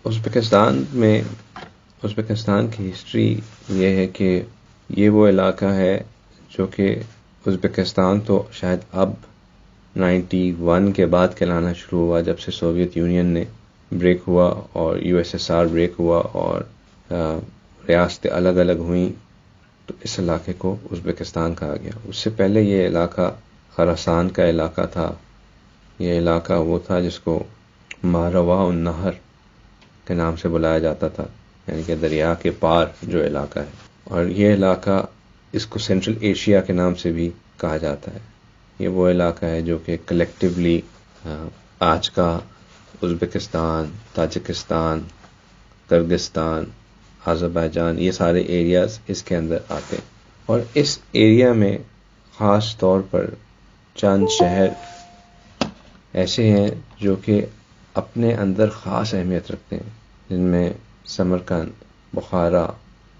Uzbekistan کی history یہ ہے کہ یہ وہ علاقہ ہے جو کہ ازبکستان تو شاید اب 91 کے بعد کہلانا شروع ہوا، جب سے سوویت یونین نے بریک ہوا اور USSR بریک ہوا اور ریاستیں الگ الگ ہوئیں، تو اس علاقے کو ازبکستان کہا گیا۔ اس سے پہلے یہ علاقہ خراسان کا علاقہ تھا۔ یہ علاقہ وہ تھا جس کو ماورا النہر کے نام سے بلایا جاتا تھا، یعنی کہ دریا کے پار جو علاقہ ہے، اور یہ علاقہ اس کو سینٹرل ایشیا کے نام سے بھی کہا جاتا ہے۔ یہ وہ علاقہ ہے جو کہ کلیکٹیولی آج کا ازبکستان، تاجکستان، کرغستان، آذربائیجان، یہ سارے ایریاز اس کے اندر آتے ہیں۔ اور اس ایریا میں خاص طور پر چند شہر ایسے ہیں جو کہ اپنے اندر خاص اہمیت رکھتے ہیں، جن میں سمرقند، بخارا،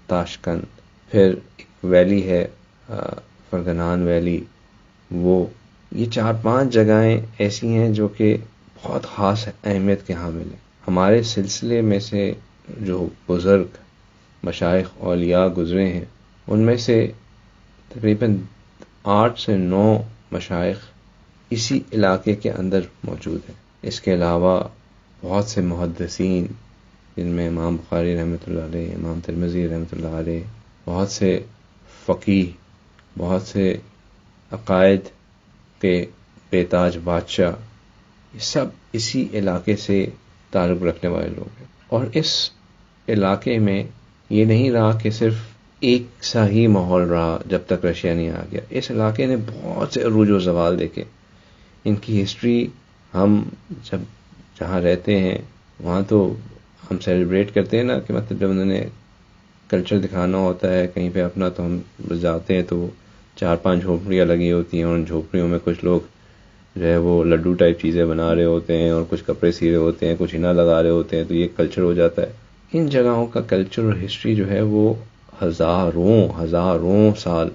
تاشقند، پھر ایک ویلی ہے فرگنان ویلی، یہ 4-5 جگہیں ایسی ہیں جو کہ بہت خاص اہمیت کے حامل ہیں۔ ہمارے سلسلے میں سے جو بزرگ مشائخ اولیاء گزرے ہیں، ان میں سے تقریباً 8 سے 9 مشائخ اسی علاقے کے اندر موجود ہیں۔ اس کے علاوہ بہت سے محدثین، جن میں امام بخاری رحمۃ اللہ علیہ، امام ترمذی رحمۃ اللہ علیہ، بہت سے فقیہ، بہت سے عقائد کے بے تاج بادشاہ، یہ سب اسی علاقے سے تعلق رکھنے والے لوگ ہیں۔ اور اس علاقے میں یہ نہیں رہا کہ صرف ایک سا ہی ماحول رہا جب تک رشیا نہیں آ گیا۔ اس علاقے نے بہت سے عروج و زوال دیکھے۔ ان کی ہسٹری ہم جب جہاں رہتے ہیں وہاں تو ہم سیلیبریٹ کرتے ہیں نا، کہ مطلب جب انہوں نے کلچر دکھانا ہوتا ہے کہیں پہ اپنا، تو ہم جاتے ہیں تو 4-5 جھوپڑیاں لگی ہوتی ہیں، اور ان جھوپڑیوں میں کچھ لوگ جو ہے وہ لڈو ٹائپ چیزیں بنا رہے ہوتے ہیں، اور کچھ کپڑے سی رہے ہوتے ہیں، کچھ ہنا لگا رہے ہوتے ہیں، تو یہ کلچر ہو جاتا ہے۔ ان جگہوں کا کلچر اور ہسٹری جو ہے وہ ہزاروں سال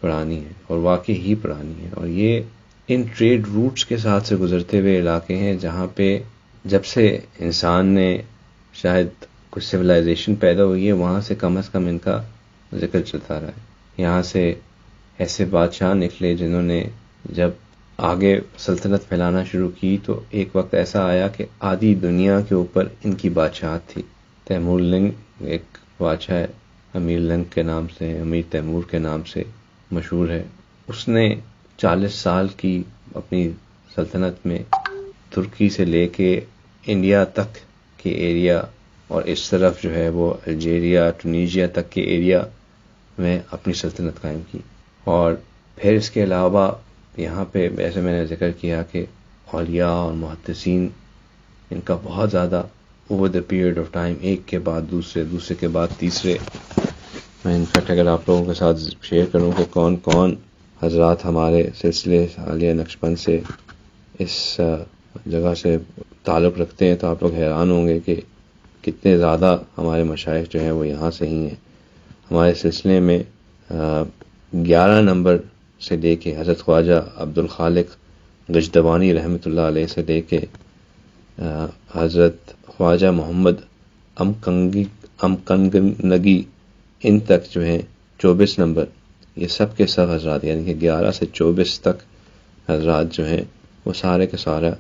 پرانی ہے، اور واقعی ہی پرانی ہے۔ اور یہ ان ٹریڈ روٹس کے ساتھ سے گزرتے ہوئے علاقے ہیں، جہاں پہ جب سے انسان نے شاید کچھ سویلائزیشن پیدا ہوئی ہے، وہاں سے کم از کم ان کا ذکر چلتا رہا ہے۔ یہاں سے ایسے بادشاہ نکلے جنہوں نے جب آگے سلطنت پھیلانا شروع کی، تو ایک وقت ایسا آیا کہ آدھی دنیا کے اوپر ان کی بادشاہت تھی۔ تیمور لنگ ایک بادشاہ ہے، امیر لنگ کے نام سے، امیر تیمور کے نام سے مشہور ہے۔ اس نے 40 سال کی اپنی سلطنت میں ترکی سے لے کے انڈیا تک کے ایریا، اور اس طرف جو ہے وہ الجیریا، ٹونیشیا تک کے ایریا میں اپنی سلطنت قائم کی۔ اور پھر اس کے علاوہ یہاں پہ جیسے میں نے ذکر کیا کہ اولیاء اور محدثین، ان کا بہت زیادہ over the period of time, ایک کے بعد دوسرے، دوسرے کے بعد تیسرے۔ میں انفیکٹ اگر آپ لوگوں کے ساتھ شیئر کروں کہ کون کون حضرات ہمارے سلسلے حالیہ نقشبند سے اس جگہ سے تعلق رکھتے ہیں، تو آپ لوگ حیران ہوں گے کہ کتنے زیادہ ہمارے مشائخ جو ہیں وہ یہاں سے ہی ہیں۔ ہمارے سلسلے میں 11 نمبر سے لے کے حضرت خواجہ عبدالخالق غجدوانی رحمۃ اللہ علیہ سے لے کے حضرت خواجہ محمد امکنگنگی، ان تک جو ہیں 24 نمبر، یہ سب کے سب حضرات، یعنی کہ 11 سے 24 تک حضرات جو ہیں وہ سارے کے سارا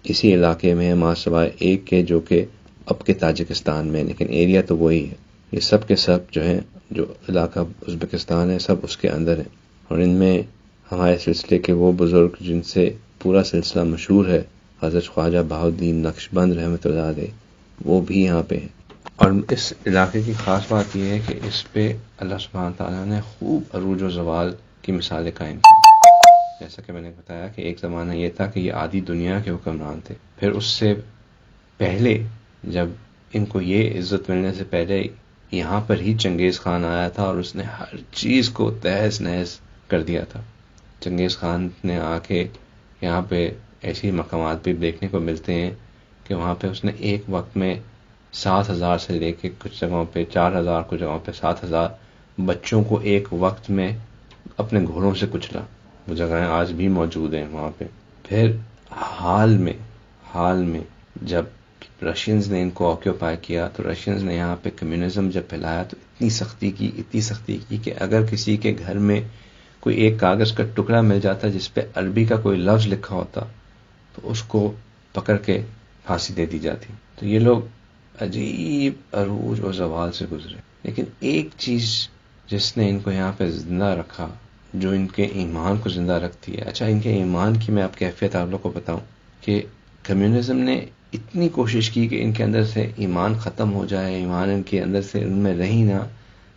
اسی علاقے میں ہیں، ماں سوائے ایک کے جو کہ اب کے تاجکستان میں، لیکن ایریا تو وہی ہے۔ یہ سب کے سب جو ہیں، جو علاقہ ازبکستان ہے، سب اس کے اندر ہیں۔ اور ان میں ہمارے سلسلے کے وہ بزرگ جن سے پورا سلسلہ مشہور ہے، حضرت خواجہ بہاؤالدین نقشبند رحمۃ اللہ علیہ، وہ بھی یہاں پہ ہیں۔ اور اس علاقے کی خاص بات یہ ہے کہ اس پہ اللہ سبحانہ تعالیٰ نے خوب عروج و زوال کی مثالیں قائم کی۔ جیسا کہ میں نے بتایا کہ ایک زمانہ یہ تھا کہ یہ آدھی دنیا کے حکمران تھے، پھر اس سے پہلے جب ان کو یہ عزت ملنے سے پہلے یہاں پر ہی چنگیز خان آیا تھا، اور اس نے ہر چیز کو تہس نہس کر دیا تھا۔ چنگیز خان نے آ کے یہاں پہ ایسی مقامات بھی دیکھنے کو ملتے ہیں کہ وہاں پہ اس نے ایک وقت میں 7,000 سے لے کے کچھ جگہوں پہ 4,000، کچھ جگہوں پہ 7,000 بچوں کو ایک وقت میں اپنے گھوڑوں سے کچلا۔ وہ جگہیں آج بھی موجود ہیں وہاں پہ۔ پھر حال میں جب رشینز نے ان کو آکیوپائی کیا تو رشینز نے یہاں پہ کمیونزم جب پھیلایا تو اتنی سختی کی کہ اگر کسی کے گھر میں کوئی ایک کاغذ کا ٹکڑا مل جاتا جس پہ عربی کا کوئی لفظ لکھا ہوتا تو اس کو پکڑ کے پھانسی دے دی جاتی. تو یہ لوگ عجیب عروج اور زوال سے گزرے، لیکن ایک چیز جس نے ان کو یہاں پہ زندہ رکھا، جو ان کے ایمان کو زندہ رکھتی ہے. اچھا، ان کے ایمان کی میں آپ کیفیت آپ لوگ کو بتاؤں کہ کمیونزم نے اتنی کوشش کی کہ ان کے اندر سے ایمان ختم ہو جائے، ایمان ان کے اندر سے ان میں رہی نہ،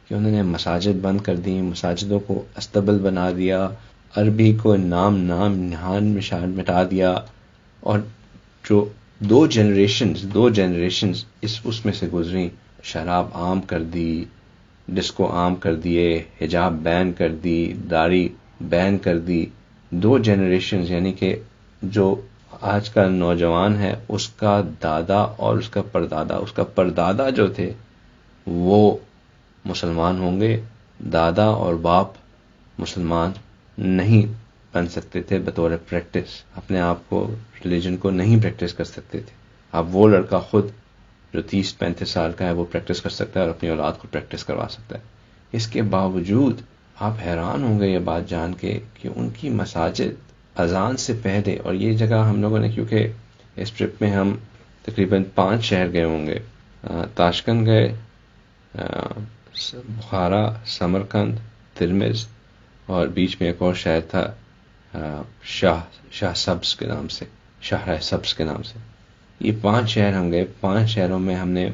کہ انہوں نے مساجد بند کر دی، مساجدوں کو استبل بنا دیا، عربی کو نام نہان مٹا دیا، اور جو دو جنریشنز اس میں سے گزری. شراب عام کر دی، ڈسکو عام کر دیے، حجاب بین کر دی، داڑھی بین کر دی. دو جنریشنز، یعنی کہ جو آج کا نوجوان ہے اس کا دادا اور اس کا پردادا جو تھے وہ مسلمان ہوں گے، دادا اور باپ مسلمان نہیں بن سکتے تھے بطور پریکٹس، اپنے آپ کو ریلیجن کو نہیں پریکٹس کر سکتے تھے. اب وہ لڑکا خود جو 30-35 سال کا ہے وہ پریکٹس کر سکتا ہے اور اپنی اولاد کو پریکٹس کروا سکتا ہے. اس کے باوجود آپ حیران ہوں گے یہ بات جان کے کہ ان کی مساجد اذان سے پہلے، اور یہ جگہ ہم لوگوں نے، کیونکہ اس ٹرپ میں ہم تقریباً 5 شہر گئے ہوں گے، تاشکند گئے، بخارا، سمرقند، ترمز، اور بیچ میں ایک اور شہر تھا شاہ سبز کے نام سے، شاہراہ سبز کے نام سے. یہ 5 شہر ہم گئے. 5 شہروں میں ہم نے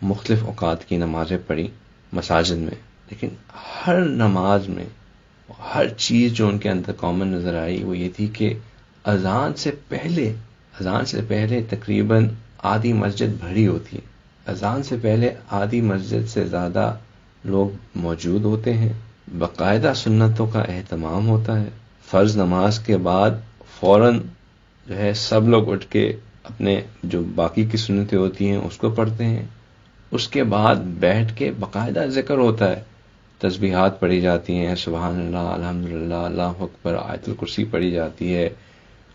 مختلف اوقات کی نمازیں پڑھی مساجد میں، لیکن ہر نماز میں ہر چیز جو ان کے اندر کامن نظر آئی وہ یہ تھی کہ اذان سے پہلے تقریباً آدھی مسجد بھری ہوتی ہے. اذان سے پہلے آدھی مسجد سے زیادہ لوگ موجود ہوتے ہیں، باقاعدہ سنتوں کا اہتمام ہوتا ہے. فرض نماز کے بعد فوراً جو ہے سب لوگ اٹھ کے اپنے جو باقی کی سنتیں ہوتی ہیں اس کو پڑھتے ہیں. اس کے بعد بیٹھ کے باقاعدہ ذکر ہوتا ہے، تسبیحات پڑھی جاتی ہیں، سبحان اللہ، الحمدللہ، اللہ اکبر، آیت الکرسی پڑھی جاتی ہے.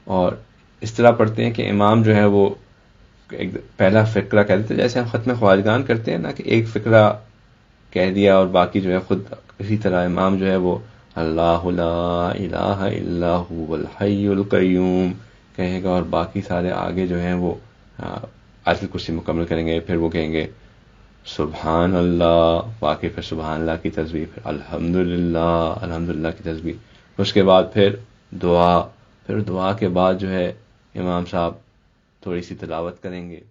اور اس طرح پڑھتے ہیں کہ امام جو ہے وہ پہلا فقرہ کہہ دیتے، جیسے ہم ختم خواجگان کرتے ہیں نا، کہ ایک فقرہ کہہ دیا اور باقی جو ہے خود اسی طرح امام جو ہے وہ اللہ لا الہ الا هو الحی القیوم کہے گا، اور باقی سارے آگے جو ہیں وہ آیت الکرسی مکمل کریں گے. پھر وہ کہیں گے سبحان اللہ، باقی پھر سبحان اللہ کی تسبیح، پھر الحمدللہ کی تسبیح. اس کے بعد پھر دعا کے بعد جو ہے امام صاحب تھوڑی سی تلاوت کریں گے.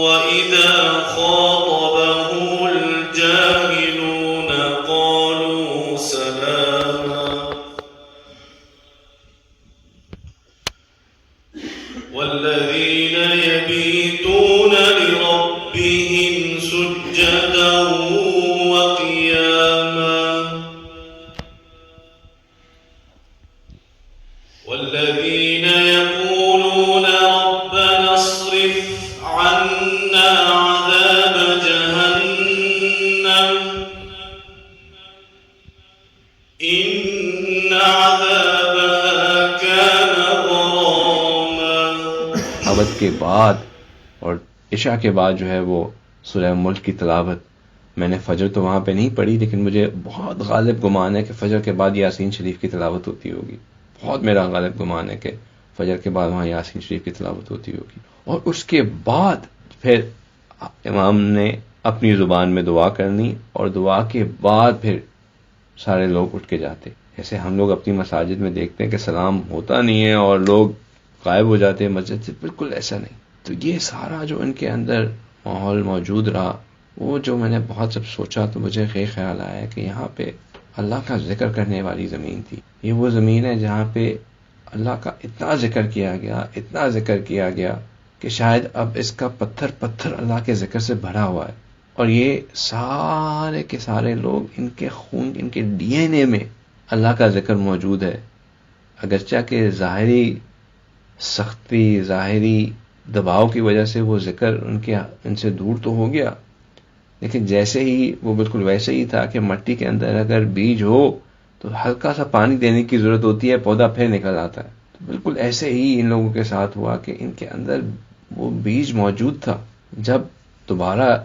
وَإِذَا خَاطَبَهُمُ الْجَاهِلُونَ قَالُوا سَلَامًا وَالَّذِينَ يَبِيتُونَ لِرَبِّهِمْ سُجَّدًا وَقِيَامًا وَالَّذِينَ يَقُولُونَ رَبَّنَا اصْرِفْ عَنَّا عَذَابَ جَهَنَّمَ إِنَّ عَذَابَهَا كَانَ غَرَامًا. تلاوت کے بعد اور عشاء کے بعد جو ہے وہ سورہ ملک کی تلاوت. میں نے فجر تو وہاں پہ نہیں پڑھی، لیکن مجھے بہت غالب گمان ہے کہ فجر کے بعد یاسین شریف کی تلاوت ہوتی ہوگی. بہت میرا غالب گمان ہے کہ فجر کے بعد وہاں یاسین شریف کی تلاوت ہوتی ہوگی. اور اس کے بعد پھر امام نے اپنی زبان میں دعا کرنی، اور دعا کے بعد پھر سارے لوگ اٹھ کے جاتے. جیسے ہم لوگ اپنی مساجد میں دیکھتے ہیں کہ سلام ہوتا نہیں ہے اور لوگ غائب ہو جاتے ہیں مسجد سے، بالکل ایسا نہیں. تو یہ سارا جو ان کے اندر ماحول موجود رہا، وہ جو میں نے بہت جب سوچا تو مجھے خیال آیا کہ یہاں پہ اللہ کا ذکر کرنے والی زمین تھی. یہ وہ زمین ہے جہاں پہ اللہ کا اتنا ذکر کیا گیا کہ شاید اب اس کا پتھر اللہ کے ذکر سے بھرا ہوا ہے. اور یہ سارے کے سارے لوگ، ان کے خون، ان کے ڈی این اے میں اللہ کا ذکر موجود ہے. اگرچہ کہ ظاہری سختی، ظاہری دباؤ کی وجہ سے وہ ذکر ان سے دور تو ہو گیا، لیکن جیسے ہی وہ بالکل ویسے ہی تھا کہ مٹی کے اندر اگر بیج ہو تو ہلکا سا پانی دینے کی ضرورت ہوتی ہے، پودا پھر نکل آتا ہے. تو بالکل ایسے ہی ان لوگوں کے ساتھ ہوا کہ ان کے اندر وہ بیج موجود تھا. جب دوبارہ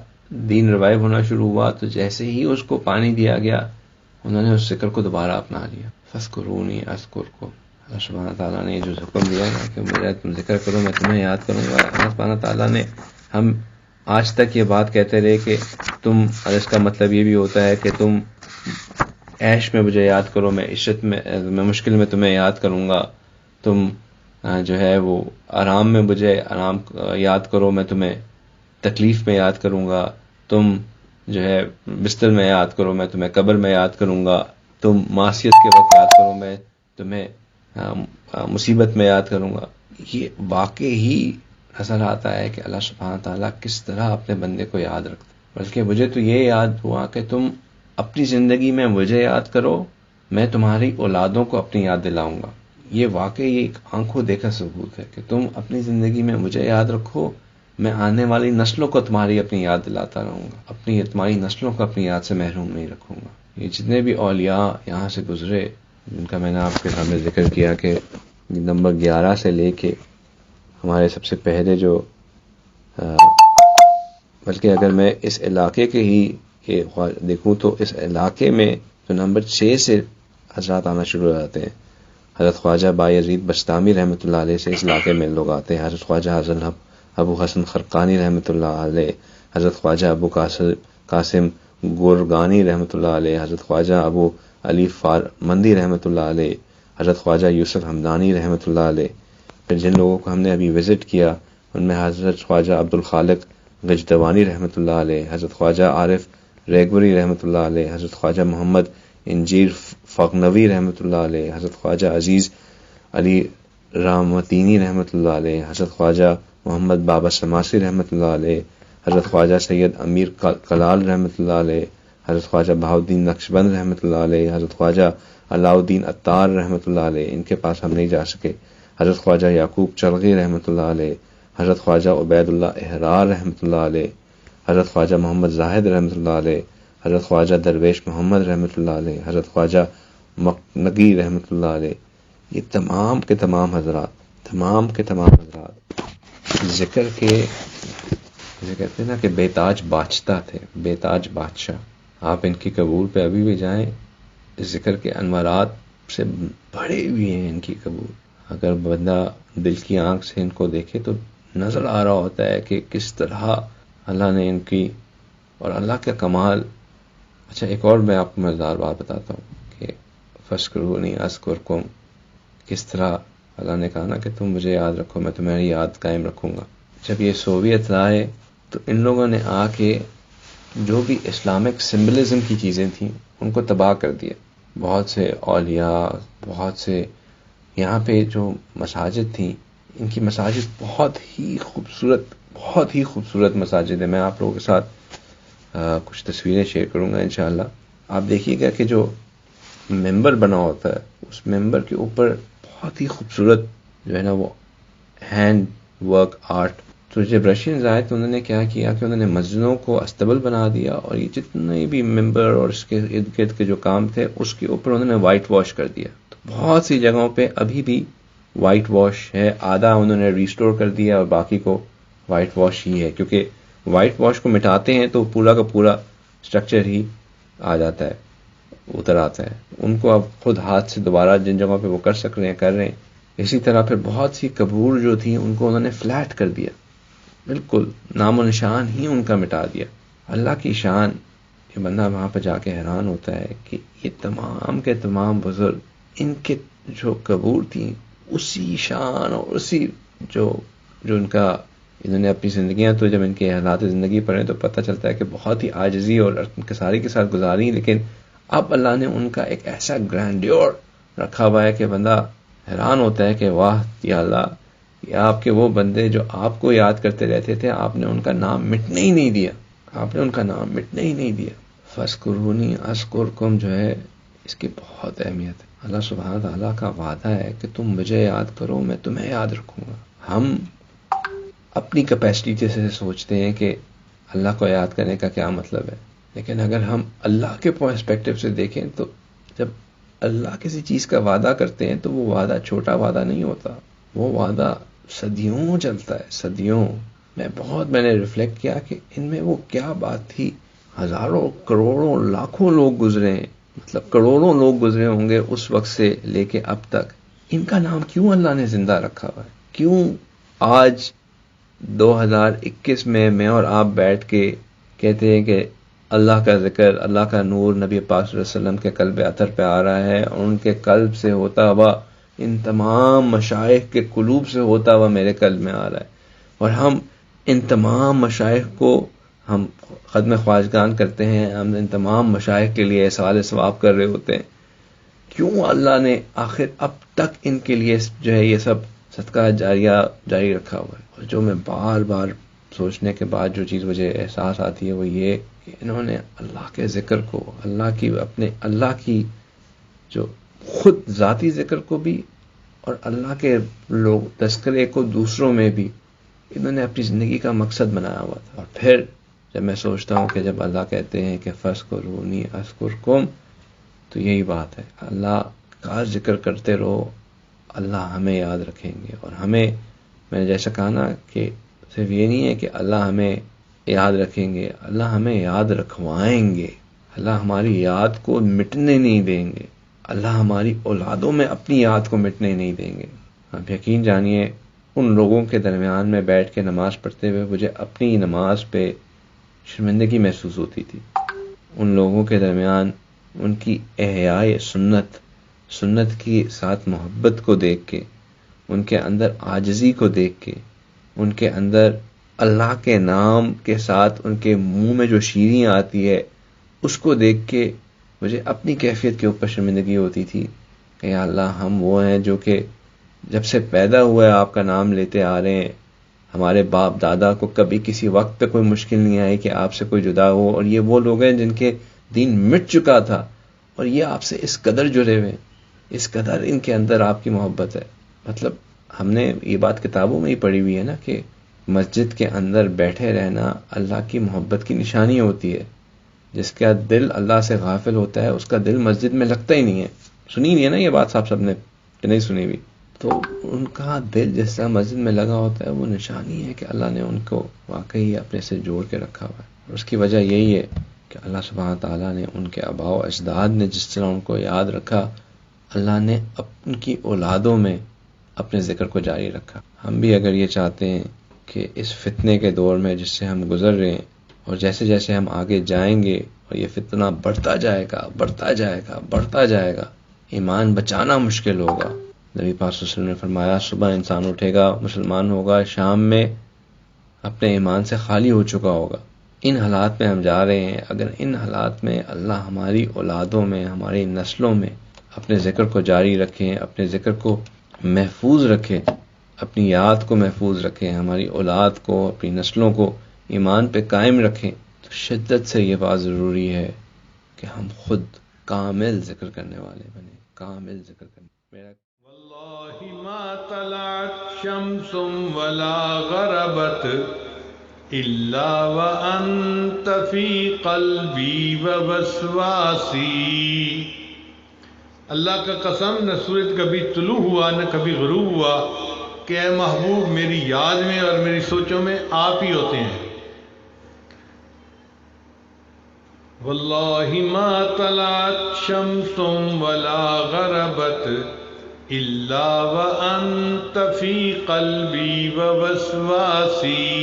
دین ریوائیو ہونا شروع ہوا تو جیسے ہی اس کو پانی دیا گیا انہوں نے اس ذکر کو دوبارہ اپنا لیا. فَاذْكُرُونِي أَذْكُرْكُمْ. اللہ سبحانہ تعالیٰ نے جو حکم دیا ہے کہ میرا تم ذکر کرو میں تمہیں یاد کروں گا. اللہ سبحانہ تعالیٰ نے ہم آج تک یہ بات کہتے رہے کہ تم، اور اس کا مطلب یہ بھی ہوتا ہے کہ تم عیش میں مجھے یاد کرو، میں عشت میں مشکل میں تمہیں یاد کروں گا. تم جو ہے وہ آرام میں مجھے یاد کرو، میں تمہیں تکلیف میں یاد کروں گا. تم جو ہے بستر میں یاد کرو، میں تمہیں قبر میں یاد کروں گا. تم معصیت کے وقت یاد کرو، میں تمہیں مصیبت میں یاد کروں گا. یہ واقعی ہی نظر آتا ہے کہ اللہ سبحانہ تعالیٰ کس طرح اپنے بندے کو یاد رکھتا. بلکہ مجھے تو یہ یاد ہوا کہ تم اپنی زندگی میں مجھے یاد کرو، میں تمہاری اولادوں کو اپنی یاد دلاؤں گا. یہ واقعی ایک آنکھوں دیکھا ثبوت ہے کہ تم اپنی زندگی میں مجھے یاد رکھو، میں آنے والی نسلوں کو تمہاری اپنی یاد دلاتا رہوں گا، تمہاری نسلوں کو اپنی یاد سے محروم نہیں رکھوں گا. یہ جتنے بھی اولیاء یہاں سے گزرے جن کا میں نے آپ کے سامنے ذکر کیا کہ نمبر 11 سے لے کے ہمارے سب سے پہلے جو بلکہ اگر میں اس علاقے کے ہی دیکھوں تو اس علاقے میں جو نمبر 6 سے حضرات آنا شروع ہو جاتے ہیں. حضرت خواجہ بایزید بستامی رحمۃ اللہ علیہ سے اس علاقے میں لوگ آتے ہیں. حضرت خواجہ ابو حسن خرقانی رحمۃ اللہ علیہ، حضرت خواجہ ابو قاسم گورگانی رحمۃ اللہ علیہ، حضرت خواجہ ابو علی فارمندی رحمۃ اللہ علیہ، حضرت خواجہ یوسف حمدانی رحمۃ اللہ علیہ. پھر جن لوگوں کو ہم نے ابھی وزٹ کیا ان میں حضرت خواجہ عبد الخالق غجدوانی رحمۃ اللہ علیہ، حضرت خواجہ عارف ریگوری رحمۃ اللہ علیہ، حضرت خواجہ محمد انجیر فغنوی رحمۃ اللہ علیہ، حضرت خواجہ عزیز علی رامتینی رحمۃ اللہ علیہ، حضرت خواجہ محمد بابا سماسی رحمۃ اللہ علیہ، حضرت خواجہ سید امیر کلال رحمۃ اللہ علیہ، حضرت خواجہ بہاؤالدین نقشبند رحمۃ اللہ علیہ، حضرت خواجہ علاء الدین عطار رحمۃ اللہ علیہ. ان کے پاس ہم نہیں جا سکے. حضرت خواجہ یعقوب چرغی رحمۃ اللہ علیہ، حضرت خواجہ عبید اللہ احرار رحمۃ اللہ علیہ، حضرت خواجہ محمد زاہد رحمۃ اللہ علیہ، حضرت خواجہ درویش محمد رحمۃ اللہ علیہ، حضرت خواجہ مقنگی رحمۃ اللہ علیہ. یہ تمام کے تمام حضرات ذکر کے کہتے ہیں نا کہ بے تاج بادشاہ تھے، بے تاج بادشاہ. آپ ان کی قبور پہ ابھی بھی جائیں، ذکر کے انوارات سے بڑے ہوئے ہیں ان کی قبور. اگر بندہ دل کی آنکھ سے ان کو دیکھے تو نظر آ رہا ہوتا ہے کہ کس طرح اللہ نے ان کی اور اللہ کا کمال. اچھا ایک اور میں آپ کو مزیدار بات بتاتا ہوں کہ فَاذْكُرُونِي أَذْكُرْكُمْ، کس طرح اللہ نے کہا نا کہ تم مجھے یاد رکھو میں تمہاری یاد قائم رکھوں گا. جب یہ سوویت لائے تو ان لوگوں نے آ کے جو بھی اسلامک سمبلزم کی چیزیں تھیں ان کو تباہ کر دیا. بہت سے اولیاء، بہت سے یہاں پہ جو مساجد تھیں ان کی مساجد بہت ہی خوبصورت مساجد ہیں. میں آپ لوگوں کے ساتھ کچھ تصویریں شیئر کروں گا انشاءاللہ. آپ دیکھیے گا کہ جو ممبر بنا ہوتا ہے اس ممبر کے اوپر بہت ہی خوبصورت جو ہے نا وہ ہینڈ ورک آرٹ. تو جب رشینز آئے تو انہوں نے کیا کیا کہ انہوں نے مسجدوں کو استبل بنا دیا اور یہ جتنے بھی ممبر اور اس کے ارد گرد کے جو کام تھے اس کے اوپر انہوں نے وائٹ واش کر دیا. تو بہت سی جگہوں پہ ابھی بھی وائٹ واش ہے، آدھا انہوں نے ریسٹور کر دیا اور باقی کو وائٹ واش ہی ہے، کیونکہ وائٹ واش کو مٹاتے ہیں تو پورا کا پورا اسٹرکچر ہی آ جاتا ہے، اتر آتا ہے. ان کو اب خود ہاتھ سے دوبارہ جن جگہوں پہ وہ کر سک رہے ہیں کر رہے ہیں. اسی طرح پھر بہت سی قبور جو تھیں ان کو انہوں نے فلیٹ کر دیا، بالکل نام و نشان ہی ان کا مٹا دیا. اللہ کی شان، یہ بندہ وہاں پہ جا کے حیران ہوتا ہے کہ یہ تمام کے تمام بزرگ ان کے جو قبور تھیں اسی شان اور اسی جو ان کا انہوں نے اپنی زندگیاں تو جب ان کے حالات زندگی پڑھیں تو پتہ چلتا ہے کہ بہت ہی عاجزی اور انکساری کے ساتھ گزاری. لیکن اب اللہ نے ان کا ایک ایسا گرینڈیور رکھا ہوا ہے کہ بندہ حیران ہوتا ہے کہ واہ یا اللہ، یہ آپ کے وہ بندے جو آپ کو یاد کرتے رہتے تھے، آپ نے ان کا نام مٹنے ہی نہیں دیا، فَاذْكُرُونِي أَذْكُرْكُمْ جو ہے اس کی بہت اہمیت ہے. اللہ سبحانہ تعالیٰ کا وعدہ ہے کہ تم مجھے یاد کرو میں تمہیں یاد رکھوں گا. ہم اپنی کیپیسٹی سے سوچتے ہیں کہ اللہ کو یاد کرنے کا کیا مطلب ہے، لیکن اگر ہم اللہ کے پرسپیکٹو سے دیکھیں تو جب اللہ کسی چیز کا وعدہ کرتے ہیں تو وہ وعدہ چھوٹا وعدہ نہیں ہوتا، وہ وعدہ صدیوں چلتا ہے، صدیوں۔ میں نے ریفلیکٹ کیا کہ ان میں وہ کیا بات تھی، ہزاروں کروڑوں لاکھوں لوگ گزرے ہیں، مطلب کروڑوں لوگ گزرے ہوں گے اس وقت سے لے کے اب تک، ان کا نام کیوں اللہ نے زندہ رکھا ہوا ہے؟ کیوں آج 2021 میں اور آپ بیٹھ کے کہتے ہیں کہ اللہ کا ذکر، اللہ کا نور نبی پاک صلی اللہ علیہ وسلم کے قلب اطہر پہ آ رہا ہے، اور ان کے قلب سے ہوتا ہوا ان تمام مشائخ کے قلوب سے ہوتا ہوا میرے قلب میں آ رہا ہے، اور ہم ان تمام مشائخ کو ہم ختم خواجگان کرتے ہیں، ہم ان تمام مشائخ کے لیے سوال ثواب کر رہے ہوتے ہیں؟ کیوں اللہ نے آخر اب تک ان کے لیے جو ہے یہ سب صدقہ جاریہ جاری رکھا ہوا ہے؟ اور جو میں بار بار سوچنے کے بعد جو چیز مجھے احساس آتی ہے وہ یہ کہ انہوں نے اللہ کے ذکر کو، اللہ کی جو خود ذاتی ذکر کو بھی اور اللہ کے لوگ تذکرے کو دوسروں میں بھی انہوں نے اپنی زندگی کا مقصد بنایا ہوا تھا۔ اور پھر جب میں سوچتا ہوں کہ جب اللہ کہتے ہیں کہ فَاذْكُرُونِی أَذْكُرْكُمْ، تو یہی بات ہے، اللہ کا ذکر کرتے رہو، اللہ ہمیں یاد رکھیں گے۔ اور ہمیں، میں نے جیسا کہا نا کہ صرف یہ نہیں ہے کہ اللہ ہمیں یاد رکھیں گے، اللہ ہمیں یاد رکھوائیں گے، اللہ ہماری یاد کو مٹنے نہیں دیں گے، اللہ ہماری اولادوں میں اپنی یاد کو مٹنے نہیں دیں گے۔ آپ یقین جانیے ان لوگوں کے درمیان میں بیٹھ کے نماز پڑھتے ہوئے مجھے اپنی نماز پہ شرمندگی محسوس ہوتی تھی، ان لوگوں کے درمیان ان کی احیاء سنت کی ساتھ محبت کو دیکھ کے، ان کے اندر عاجزی کو دیکھ کے، ان کے اندر اللہ کے نام کے ساتھ ان کے منہ میں جو شیریں آتی ہے اس کو دیکھ کے مجھے اپنی کیفیت کے اوپر شرمندگی ہوتی تھی کہ یا اللہ، ہم وہ ہیں جو کہ جب سے پیدا ہوا ہے آپ کا نام لیتے آ رہے ہیں، ہمارے باپ دادا کو کبھی کسی وقت پہ کوئی مشکل نہیں آئی کہ آپ سے کوئی جدا ہو، اور یہ وہ لوگ ہیں جن کے دین مٹ چکا تھا اور یہ آپ سے اس قدر جڑے ہوئے ہیں، اس قدر ان کے اندر آپ کی محبت ہے۔ مطلب ہم نے یہ بات کتابوں میں ہی پڑھی ہوئی ہے نا کہ مسجد کے اندر بیٹھے رہنا اللہ کی محبت کی نشانی ہوتی ہے، جس کا دل اللہ سے غافل ہوتا ہے اس کا دل مسجد میں لگتا ہی نہیں ہے۔ سنی نہیں ہے نا یہ بات صاحب سب نے کہ نہیں سنی ہوئی؟ تو ان کا دل جس طرح مسجد میں لگا ہوتا ہے وہ نشانی ہے کہ اللہ نے ان کو واقعی اپنے سے جوڑ کے رکھا ہوا ہے۔ اور اس کی وجہ یہی ہے کہ اللہ سبحانہ تعالیٰ نے ان کے آباء و اجداد نے جس طرح ان کو یاد رکھا، اللہ نے ان کی اولادوں میں اپنے ذکر کو جاری رکھا۔ ہم بھی اگر یہ چاہتے ہیں کہ اس فتنے کے دور میں جس سے ہم گزر رہے ہیں، اور جیسے جیسے ہم آگے جائیں گے اور یہ فتنہ بڑھتا جائے گا، ایمان بچانا مشکل ہوگا۔ نبی پاک صلی اللہ علیہ وسلم نے فرمایا صبح انسان اٹھے گا مسلمان ہوگا، شام میں اپنے ایمان سے خالی ہو چکا ہوگا۔ ان حالات میں ہم جا رہے ہیں، اگر ان حالات میں اللہ ہماری اولادوں میں، ہماری نسلوں میں اپنے ذکر کو جاری رکھیں، اپنے ذکر کو محفوظ رکھیں، اپنی یاد کو محفوظ رکھیں، ہماری اولاد کو، اپنی نسلوں کو ایمان پہ قائم رکھیں، تو شدت سے یہ بات ضروری ہے کہ ہم خود کامل ذکر کرنے والے بنیں، کامل ذکر کرنے۔ واللہ ما طلعت شمس ولا غربت الا وانت فی قلبی ووسواسی۔ اللہ کا قسم، نہ سورج کبھی طلوع ہوا نہ کبھی غروب ہوا کہ اے محبوب میری یاد میں اور میری سوچوں میں آپ ہی ہوتے ہیں۔ واللہ ما طلعت شمس ولا غربت الا وانت فی قلبی ووسواسی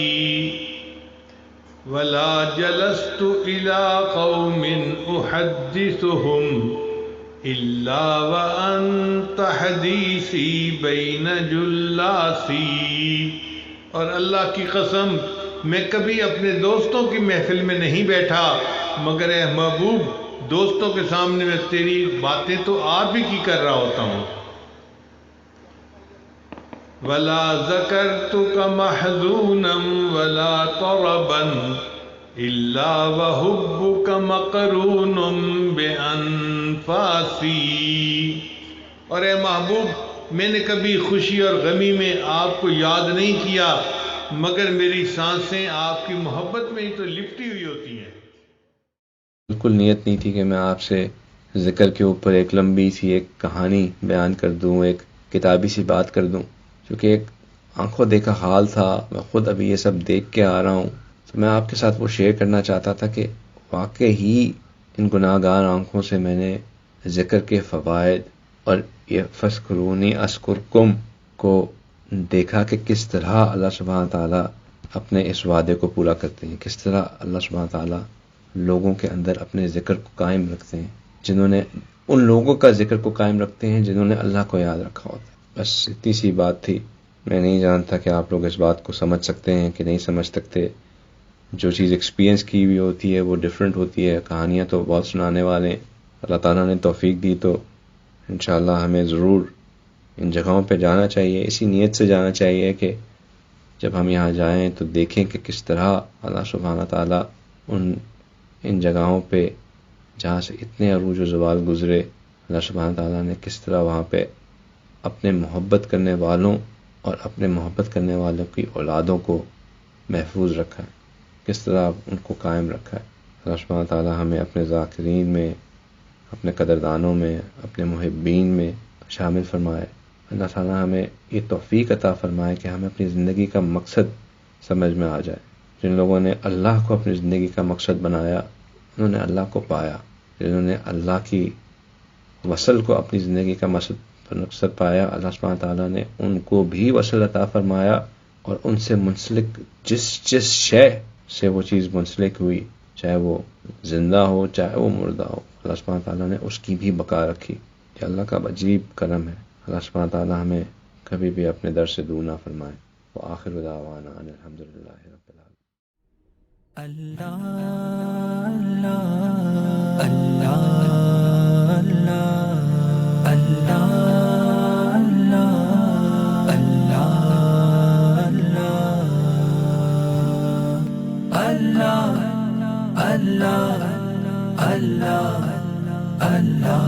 ولا جلست الى قوم احدثهم الا وانت حدیثی بین جلاسی۔ اور اللہ کی قسم، میں کبھی اپنے دوستوں کی محفل میں نہیں بیٹھا مگر اے محبوب دوستوں کے سامنے میں تیری باتیں تو آپ ہی کی کر رہا ہوتا ہوں۔ ولا ذکرتک محزونا ولا طربا الا وحبک مقرون بانفاسی۔ اور اے محبوب میں نے کبھی خوشی اور غمی میں آپ کو یاد نہیں کیا مگر میری سانسیں آپ کی محبت میں ہی تو لپٹی ہوئی ہوتی ہیں۔ بالکل نیت نہیں تھی کہ میں آپ سے ذکر کے اوپر ایک لمبی سی ایک کہانی بیان کر دوں، ایک کتابی سی بات کر دوں، چونکہ ایک آنکھوں دیکھا حال تھا، میں خود ابھی یہ سب دیکھ کے آ رہا ہوں، تو میں آپ کے ساتھ وہ شیئر کرنا چاہتا تھا کہ واقع ہی ان گناہ گار آنکھوں سے میں نے ذکر کے فوائد اور یہ فذکرونی اذکرکم کو دیکھا کہ کس طرح اللہ سبحانہ تعالیٰ اپنے اس وعدے کو پورا کرتے ہیں، کس طرح اللہ سبحانہ تعالیٰ لوگوں کے اندر اپنے ذکر کو قائم رکھتے ہیں، جنہوں نے ان لوگوں کا ذکر کو قائم رکھتے ہیں جنہوں نے اللہ کو یاد رکھا ہوتا ہے۔ بس اتنی سی بات تھی، میں نہیں جانتا کہ آپ لوگ اس بات کو سمجھ سکتے ہیں کہ نہیں سمجھ سکتے۔ جو چیز ایکسپیرینس کی ہوئی ہوتی ہے وہ ڈیفرنٹ ہوتی ہے، کہانیاں تو بہت سنانے والے ہیں، اللہ تعالیٰ نے توفیق دی تو انشاءاللہ ہمیں ضرور ان جگہوں پہ جانا چاہیے، اسی نیت سے جانا چاہیے کہ جب ہم یہاں جائیں تو دیکھیں کہ کس طرح اللہ سبحانہ تعالیٰ ان جگہوں پہ جہاں سے اتنے عروج و زوال گزرے، اللہ سبحانہ تعالیٰ نے کس طرح وہاں پہ اپنے محبت کرنے والوں اور اپنے محبت کرنے والوں کی اولادوں کو محفوظ رکھا ہے، کس طرح ان کو قائم رکھا ہے۔ اللہ سبحانہ تعالیٰ ہمیں اپنے ذاکرین میں، اپنے قدردانوں میں، اپنے محبین میں شامل فرمائے۔ اللہ تعالیٰ ہمیں یہ توفیق عطا فرمائے کہ ہمیں اپنی زندگی کا مقصد سمجھ میں آ جائے۔ جن لوگوں نے اللہ کو اپنی زندگی کا مقصد بنایا انہوں نے اللہ کو پایا، جنہوں نے اللہ کی وصل کو اپنی زندگی کا مقصد پایا، اللہ سبحانہ تعالیٰ نے ان کو بھی وصل عطا فرمایا، اور ان سے منسلک جس شے سے وہ چیز منسلک ہوئی، چاہے وہ زندہ ہو چاہے وہ مردہ ہو، اللہ سبحانہ تعالیٰ نے اس کی بھی بقا رکھی۔ یہ اللہ کا عجیب کرم ہے۔ اللہ سبحانہ تعالیٰ ہمیں کبھی بھی اپنے در سے دور نہ فرمائے۔ وآخر دعوانا ان الحمدللہ رب العالمین۔ اللہ اللہ اللہ اللہ اللہ اللہ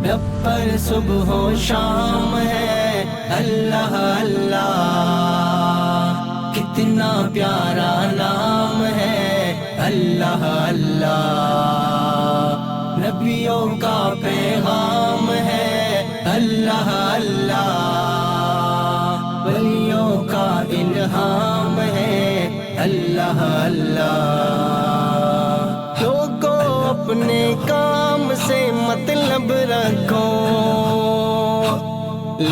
رب پر صبح و شام ہے اللہ اللہ، کتنا پیارا نام ہے اللہ اللہ، نبیوں کا پیغام ہے اللہ اللہ، ولیوں کا الہام ہے اللہ اللہ۔ لوگوں اپنے کام سے مطلب رکھو،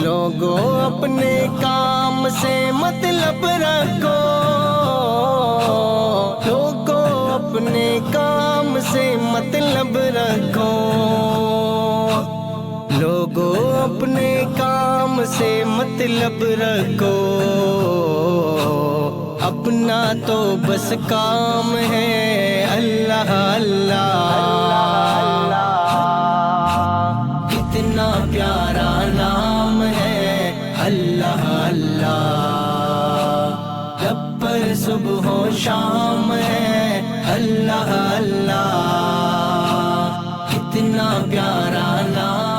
لوگوں اپنے کام سے مطلب رکھو، لوگوں اپنے کام سے مطلب رکھو، لوگوں اپنے کام سے مطلب رکھو، اپنا تو بس کام ہے اللہ اللہ، کتنا پیارا نام ہے اللہ اللہ، رب پر صبح و شام ہے اللہ اللہ، کتنا پیارا نام